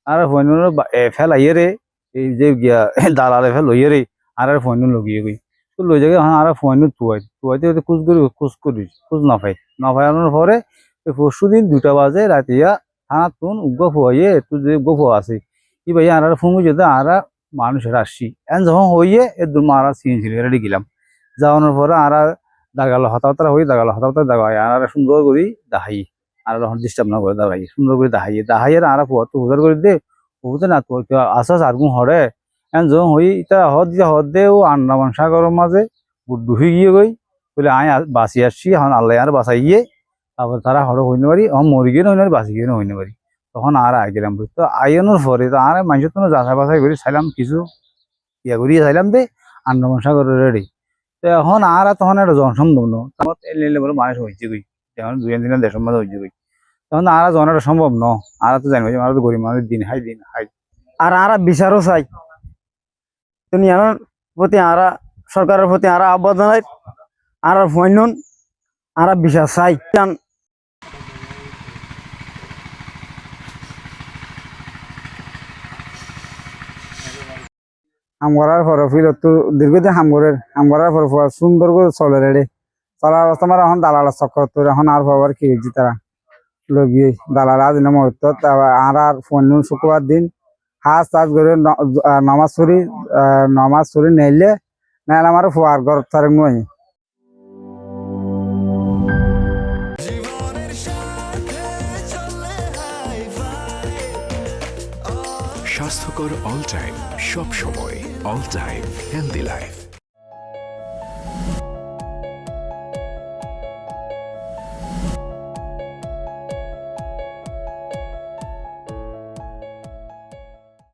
আর phone ফেলাইয়ে রে এই যে গিয়া দালালে ফেল লইয়ে রে আর ফোন লগিয়ে গই তো লই যাগে আর ফোন তুয়াইতে খুঁজ না পাই আনার পরে পরশু দিন 2টা বাজে রাতিয়া থানা তুন উগ্র ফুয়াইয়ে তুই যে উগ্র ফুয়া আছে কি ভাই আর ফোন যেতে আর মানুষের আসছি এন যখন হইয়ে এর দুমা আর সিএনজি রেডি গেলাম যাওয়ানোর পরে আর দাগালো হতাহতা হই দাগায় আর সুন্দর করি দাহাই আর যখন ডিস্টার্ব না করে দাঁড়াই সুন্দর করে দাহাইয়ের আর ফুয়া তো হুদার করে দে বুঝতে না তো আসাস আর গুণ হরে এন যখন হই ইতা হদ দে ও আন্দামান সাগরের মাঝে ডুবি গিয়ে গই বলে আয় বাঁচি আসছি এখন আল্লাহ আর বাঁচাই গিয়ে তারপর তারা হড় হইতে পারি মরি গিয়ে হইতে পারি বাঁচি গিয়ে হইতে পারি তখন আর আই গেলাম তো আইনের পরে তো আর মানুষের তো যাচাই বাছাই করে চাইলাম কিছু ইয়া করিয়ে চাইলাম দে আন্দামান সাগরের রেডি তো এখন আর তখন একটা জনসম্ভব ন এলে বলে মানুষ হয়েছে গই এখন 2 দিনের দেশের মাঝে হয়েছে গই তখন আর জানাটা সম্ভব ন আর তো জানি আর তো গরিব মানুষ দিন হাই আর বিচারও চাই দুনিয়ার প্রতি আরা সরকারের প্রতি আরা আহ্বান জানাই আর ফয়নুন আর বিচার চাই আমগরার পরে ফিল তো দীর্ঘদিন আমগরার পরে সুন্দর করে চলে রে চলার অবস্থা আমার এখন দালাল চক্কর তো এখন আর খবর কি হয়েছি তারা লগিয়ে দালাল আজ নাম হতো আর ফোন শুক্রবার দিন হাজ টাজ করে নামাজ পড়ি নাইলে নাইলে আমার ফোয়ার ঘর তার নয় স্বাস্থ্যকর অল টাইম সব সময় অল টাইম হেলদি লাইফ।